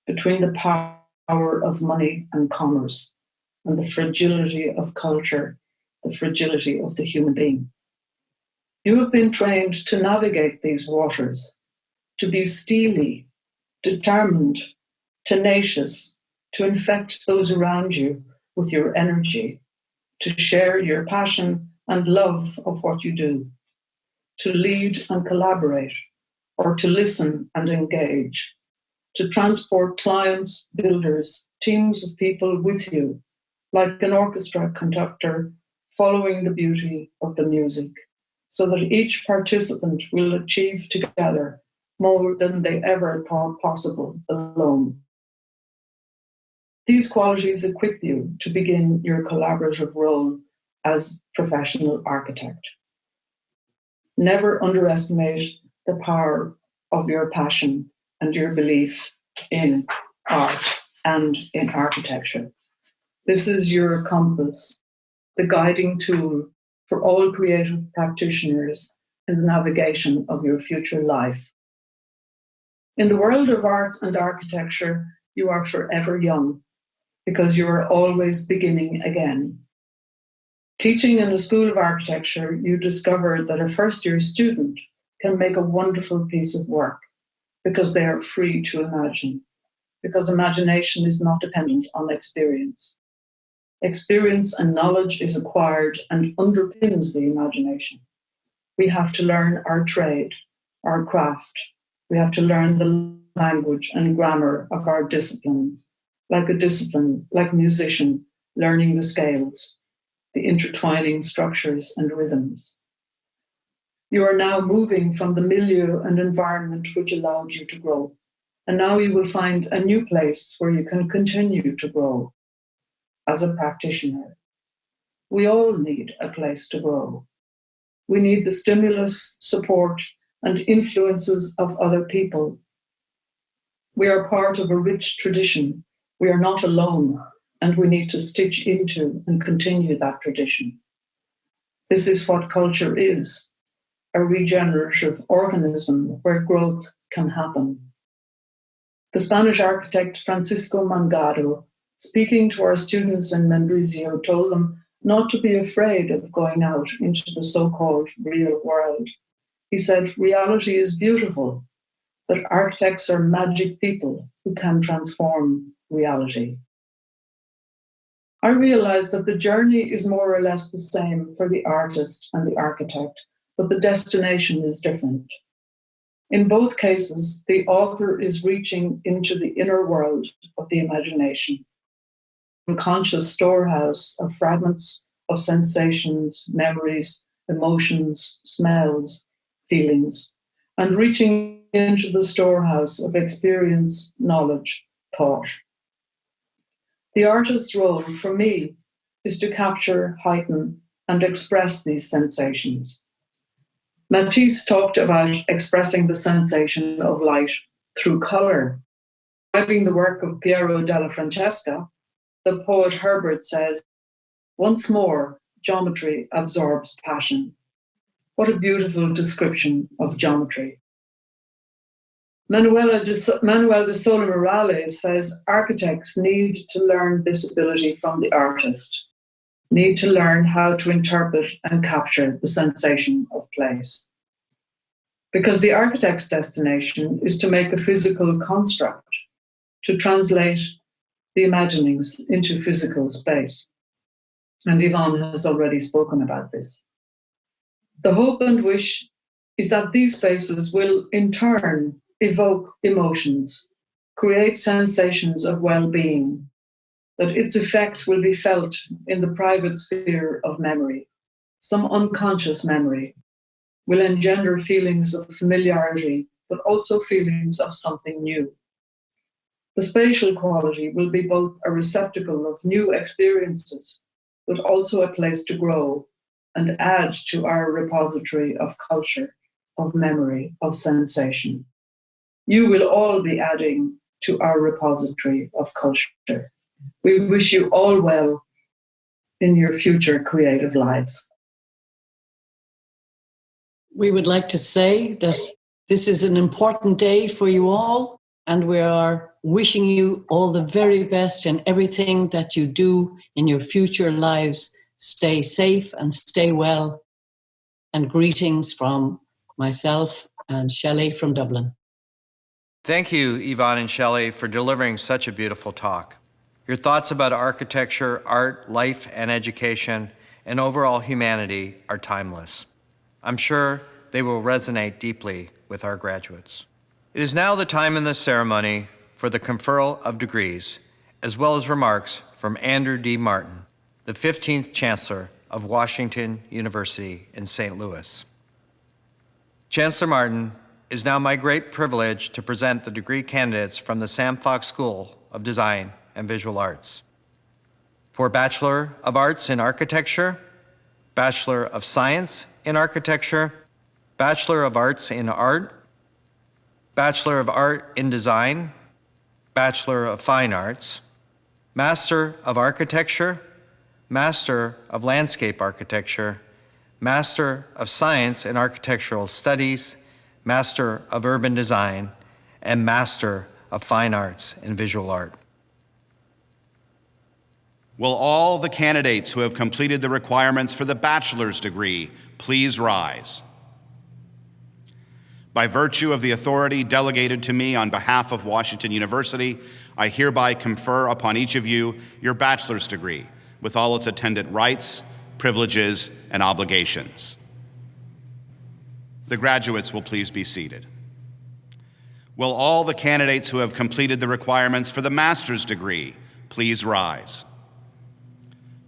between the power of money and commerce, and the fragility of culture, the fragility of the human being. You have been trained to navigate these waters, to be steely, determined, tenacious, to infect those around you with your energy, to share your passion and love of what you do, to lead and collaborate, or to listen and engage, to transport clients, builders, teams of people with you, like an orchestra conductor following the beauty of the music, so that each participant will achieve together more than they ever thought possible alone. These qualities equip you to begin your collaborative role as professional architect. Never underestimate the power of your passion and your belief in art and in architecture. This is your compass, the guiding tool for all creative practitioners in the navigation of your future life. In the world of art and architecture, you are forever young, because you are always beginning again. Teaching in a school of architecture, you discover that a first-year student can make a wonderful piece of work because they are free to imagine, because imagination is not dependent on experience. Experience and knowledge is acquired and underpins the imagination. We have to learn our trade, our craft. We have to learn the language and grammar of our discipline, like musician, learning the scales, the intertwining structures and rhythms. You are now moving from the milieu and environment which allowed you to grow, and now you will find a new place where you can continue to grow as a practitioner. We all need a place to grow. We need the stimulus, support, and influences of other people. We are part of a rich tradition. We are not alone, and we need to stitch into and continue that tradition. This is what culture is, a regenerative organism where growth can happen. The Spanish architect Francisco Mangado, speaking to our students in Mendrisio, told them not to be afraid of going out into the so-called real world. He said, reality is beautiful, but architects are magic people who can transform reality. I realized that the journey is more or less the same for the artist and the architect, but the destination is different. In both cases, the author is reaching into the inner world of the imagination, a conscious storehouse of fragments of sensations, memories, emotions, smells, feelings, and reaching into the storehouse of experience, knowledge, thought. The artist's role, for me, is to capture, heighten, and express these sensations. Matisse talked about expressing the sensation of light through colour. Describing the work of Piero della Francesca, the poet Herbert says, "Once more, geometry absorbs passion." What a beautiful description of geometry. Manuel de Sola Morales says, architects need to learn this ability from the artist, need to learn how to interpret and capture the sensation of place. Because the architect's destination is to make a physical construct, to translate the imaginings into physical space. And Yvonne has already spoken about this. The hope and wish is that these spaces will in turn evoke emotions, create sensations of well-being, that its effect will be felt in the private sphere of memory. Some unconscious memory will engender feelings of familiarity, but also feelings of something new. The spatial quality will be both a receptacle of new experiences, but also a place to grow and add to our repository of culture, of memory, of sensation. You will all be adding to our repository of culture. We wish you all well in your future creative lives. We would like to say that this is an important day for you all, and we are wishing you all the very best in everything that you do in your future lives. Stay safe and stay well. And greetings from myself and Shelley from Dublin. Thank you, Yvonne and Shelley, for delivering such a beautiful talk. Your thoughts about architecture, art, life, and education, and overall humanity are timeless. I'm sure they will resonate deeply with our graduates. It is now the time in the ceremony for the conferral of degrees, as well as remarks from Andrew D. Martin, the 15th Chancellor of Washington University in St. Louis. Chancellor Martin, it is now my great privilege to present the degree candidates from the Sam Fox School of Design and Visual Arts. For Bachelor of Arts in Architecture, Bachelor of Science in Architecture, Bachelor of Arts in Art, Bachelor of Art in Design, Bachelor of Fine Arts, Master of Architecture, Master of Landscape Architecture, Master of Science in Architectural Studies, Master of Urban Design, and Master of Fine Arts in Visual Art. Will all the candidates who have completed the requirements for the bachelor's degree please rise? By virtue of the authority delegated to me on behalf of Washington University, I hereby confer upon each of you your bachelor's degree with all its attendant rights, privileges, and obligations. The graduates will please be seated. Will all the candidates who have completed the requirements for the master's degree please rise?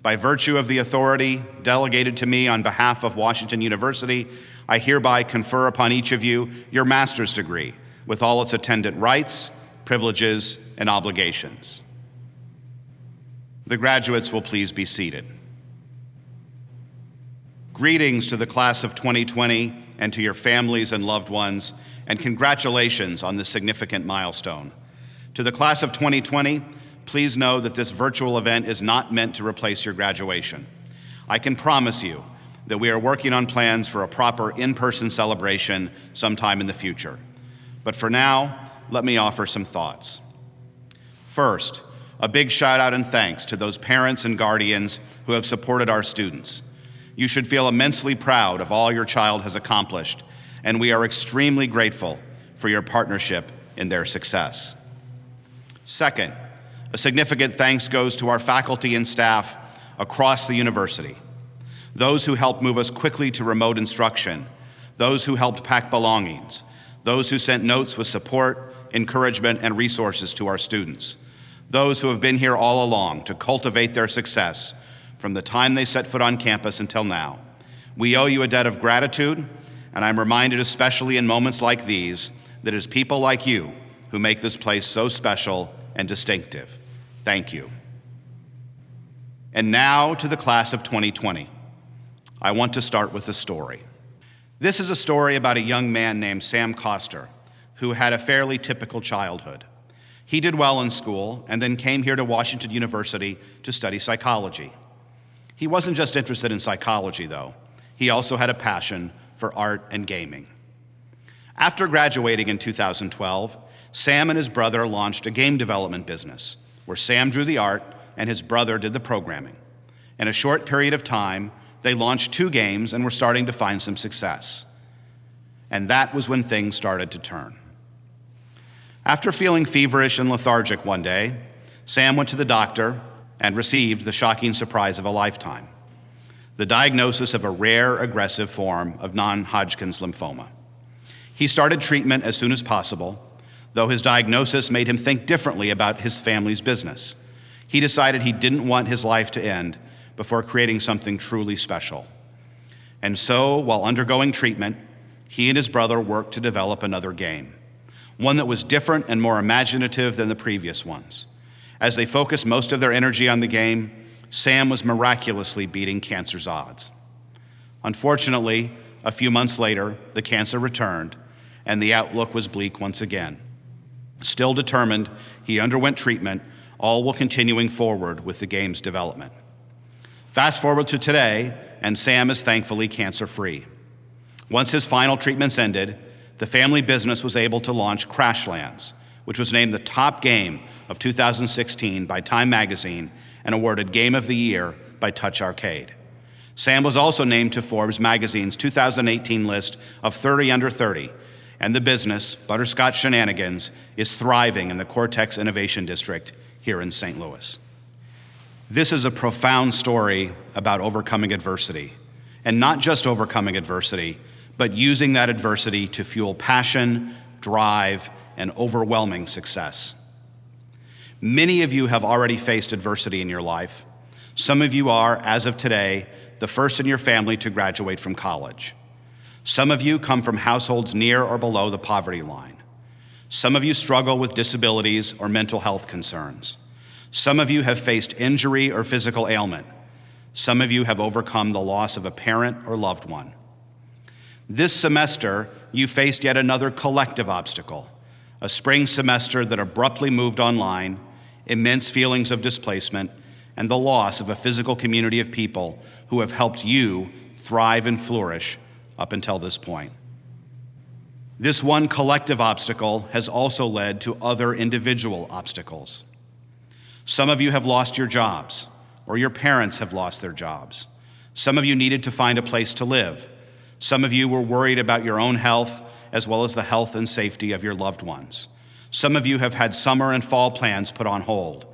By virtue of the authority delegated to me on behalf of Washington University, I hereby confer upon each of you your master's degree with all its attendant rights, privileges, and obligations. The graduates will please be seated. Greetings to the class of 2020 and to your families and loved ones, and congratulations on this significant milestone. To the class of 2020, please know that this virtual event is not meant to replace your graduation. I can promise you that we are working on plans for a proper in-person celebration sometime in the future. But for now, let me offer some thoughts. First, a big shout out and thanks to those parents and guardians who have supported our students. You should feel immensely proud of all your child has accomplished, and we are extremely grateful for your partnership in their success. Second, a significant thanks goes to our faculty and staff across the university. Those who helped move us quickly to remote instruction, those who helped pack belongings, those who sent notes with support, encouragement, and resources to our students, those who have been here all along to cultivate their success from the time they set foot on campus until now. We owe you a debt of gratitude, and I'm reminded, especially in moments like these, that it's people like you who make this place so special and distinctive. Thank you. And now to the class of 2020. I want to start with a story. This is a story about a young man named Sam Coster, who had a fairly typical childhood. He did well in school and then came here to Washington University to study psychology. He wasn't just interested in psychology, though. He also had a passion for art and gaming. After graduating in 2012, Sam and his brother launched a game development business where Sam drew the art and his brother did the programming. In a short period of time, they launched 2 games and were starting to find some success. And that was when things started to turn. After feeling feverish and lethargic one day, Sam went to the doctor and received the shocking surprise of a lifetime: the diagnosis of a rare, aggressive form of non-Hodgkin's lymphoma. He started treatment as soon as possible, though his diagnosis made him think differently about his family's business. He decided he didn't want his life to end before creating something truly special. And so, while undergoing treatment, he and his brother worked to develop another game, one that was different and more imaginative than the previous ones. As they focused most of their energy on the game, Sam was miraculously beating cancer's odds. Unfortunately, a few months later, the cancer returned, and the outlook was bleak once again. Still determined, he underwent treatment, all while continuing forward with the game's development. Fast forward to today, and Sam is thankfully cancer-free. Once his final treatments ended, the family business was able to launch Crashlands, which was named the top game of 2016 by Time Magazine and awarded Game of the Year by Touch Arcade. Sam was also named to Forbes magazine's 2018 list of 30 under 30, and the business, Butterscotch Shenanigans, is thriving in the Cortex Innovation District here in St. Louis. This is a profound story about overcoming adversity, and not just overcoming adversity, but using that adversity to fuel passion, drive, and overwhelming success. Many of you have already faced adversity in your life. Some of you are, as of today, the first in your family to graduate from college. Some of you come from households near or below the poverty line. Some of you struggle with disabilities or mental health concerns. Some of you have faced injury or physical ailment. Some of you have overcome the loss of a parent or loved one. This semester, you faced yet another collective obstacle, a spring semester that abruptly moved online, immense feelings of displacement, and the loss of a physical community of people who have helped you thrive and flourish up until this point. This one collective obstacle has also led to other individual obstacles. Some of you have lost your jobs, or your parents have lost their jobs. Some of you needed to find a place to live. Some of you were worried about your own health, as well as the health and safety of your loved ones. Some of you have had summer and fall plans put on hold,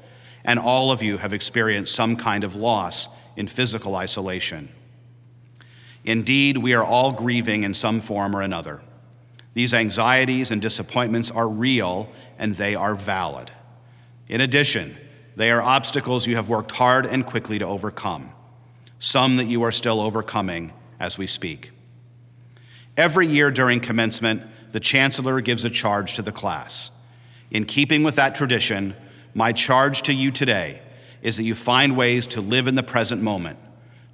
and all of you have experienced some kind of loss in physical isolation. Indeed, we are all grieving in some form or another. These anxieties and disappointments are real, and they are valid. In addition, they are obstacles you have worked hard and quickly to overcome, some that you are still overcoming as we speak. Every year during commencement, the Chancellor gives a charge to the class. In keeping with that tradition, my charge to you today is that you find ways to live in the present moment,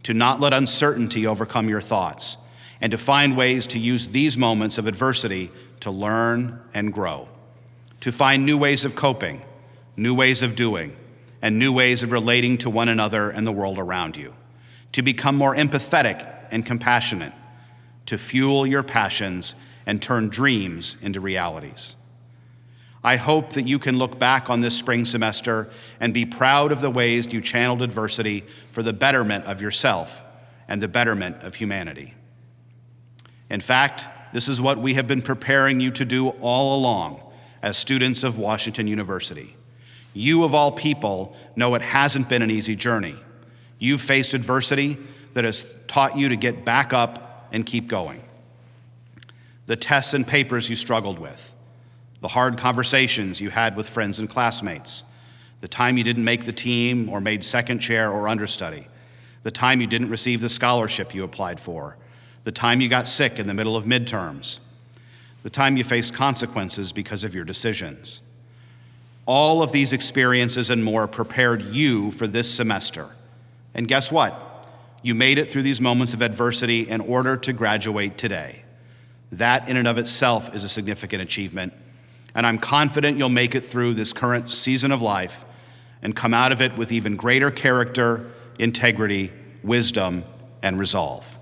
to not let uncertainty overcome your thoughts, and to find ways to use these moments of adversity to learn and grow, to find new ways of coping, new ways of doing, and new ways of relating to one another and the world around you, to become more empathetic and compassionate, to fuel your passions and turn dreams into realities. I hope that you can look back on this spring semester and be proud of the ways you channeled adversity for the betterment of yourself and the betterment of humanity. In fact, this is what we have been preparing you to do all along as students of Washington University. You, of all people, know it hasn't been an easy journey. You've faced adversity that has taught you to get back up and keep going. The tests and papers you struggled with, the hard conversations you had with friends and classmates, the time you didn't make the team or made second chair or understudy, the time you didn't receive the scholarship you applied for, the time you got sick in the middle of midterms, the time you faced consequences because of your decisions. All of these experiences and more prepared you for this semester. And guess what? You made it through these moments of adversity in order to graduate today. That in and of itself is a significant achievement, and I'm confident you'll make it through this current season of life and come out of it with even greater character, integrity, wisdom, and resolve.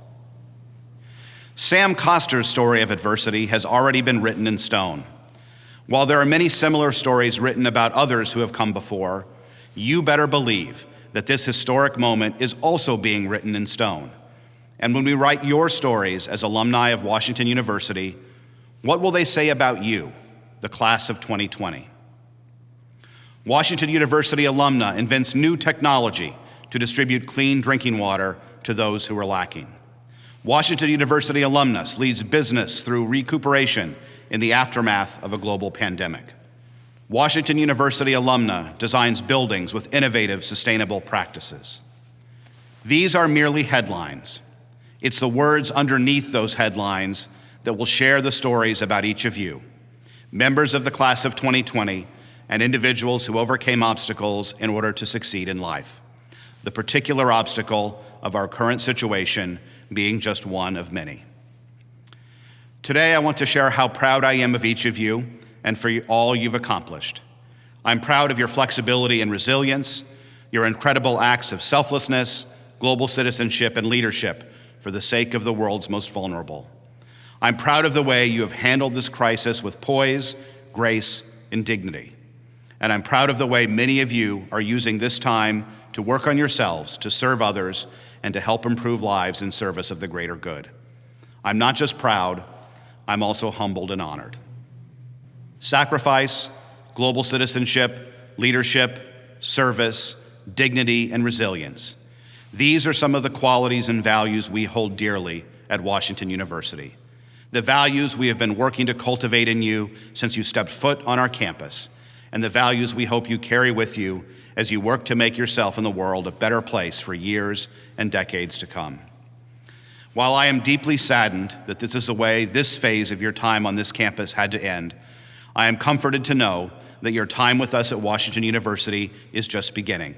Sam Coster's story of adversity has already been written in stone. While there are many similar stories written about others who have come before, you better believe that this historic moment is also being written in stone. And when we write your stories as alumni of Washington University, what will they say about you, the class of 2020? Washington University alumna invents new technology to distribute clean drinking water to those who are lacking. Washington University alumnus leads business through recuperation in the aftermath of a global pandemic. Washington University alumna designs buildings with innovative, sustainable practices. These are merely headlines. It's the words underneath those headlines that will share the stories about each of you, members of the class of 2020 and individuals who overcame obstacles in order to succeed in life. The particular obstacle of our current situation being just one of many. Today, I want to share how proud I am of each of you and for all you've accomplished. I'm proud of your flexibility and resilience, your incredible acts of selflessness, global citizenship, and leadership for the sake of the world's most vulnerable. I'm proud of the way you have handled this crisis with poise, grace, and dignity. And I'm proud of the way many of you are using this time to work on yourselves, to serve others, and to help improve lives in service of the greater good. I'm not just proud, I'm also humbled and honored. Sacrifice, global citizenship, leadership, service, dignity, and resilience. These are some of the qualities and values we hold dearly at Washington University. The values we have been working to cultivate in you since you stepped foot on our campus, and the values we hope you carry with you as you work to make yourself and the world a better place for years and decades to come. While I am deeply saddened that this is the way this phase of your time on this campus had to end, I am comforted to know that your time with us at Washington University is just beginning.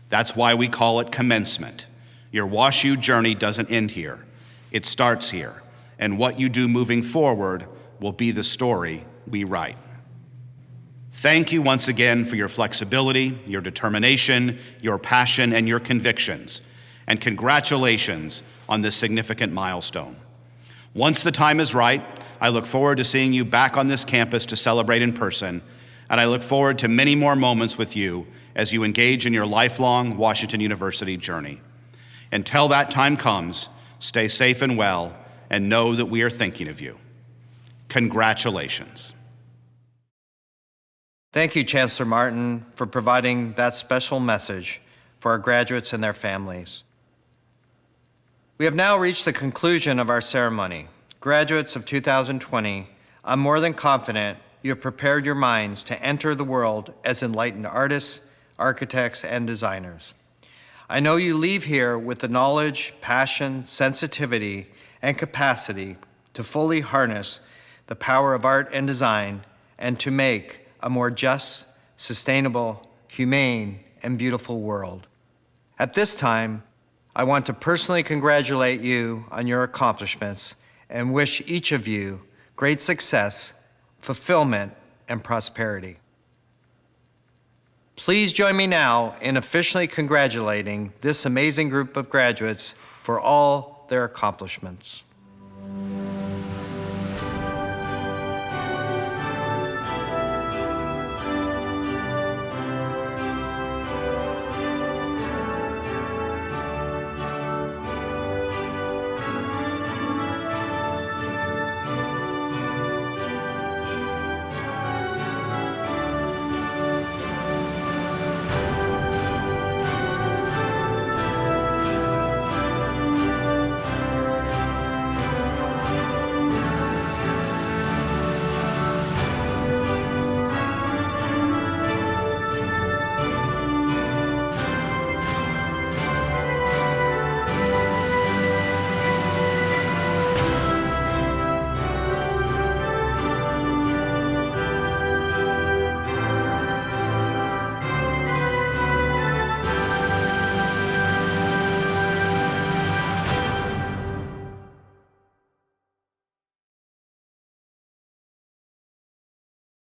That's why we call it commencement. Your WashU journey doesn't end here. It starts here, and what you do moving forward will be the story we write. Thank you once again for your flexibility, your determination, your passion, and your convictions, and congratulations on this significant milestone. Once the time is right, I look forward to seeing you back on this campus to celebrate in person, and I look forward to many more moments with you as you engage in your lifelong Washington University journey. Until that time comes, stay safe and well, and know that we are thinking of you. Congratulations. Thank you, Chancellor Martin, for providing that special message for our graduates and their families. We have now reached the conclusion of our ceremony. Graduates of 2020, I'm more than confident you have prepared your minds to enter the world as enlightened artists, architects, and designers. I know you leave here with the knowledge, passion, sensitivity, and capacity to fully harness the power of art and design and to make a more just, sustainable, humane, and beautiful world. At this time, I want to personally congratulate you on your accomplishments and wish each of you great success, fulfillment, and prosperity. Please join me now in officially congratulating this amazing group of graduates for all their accomplishments.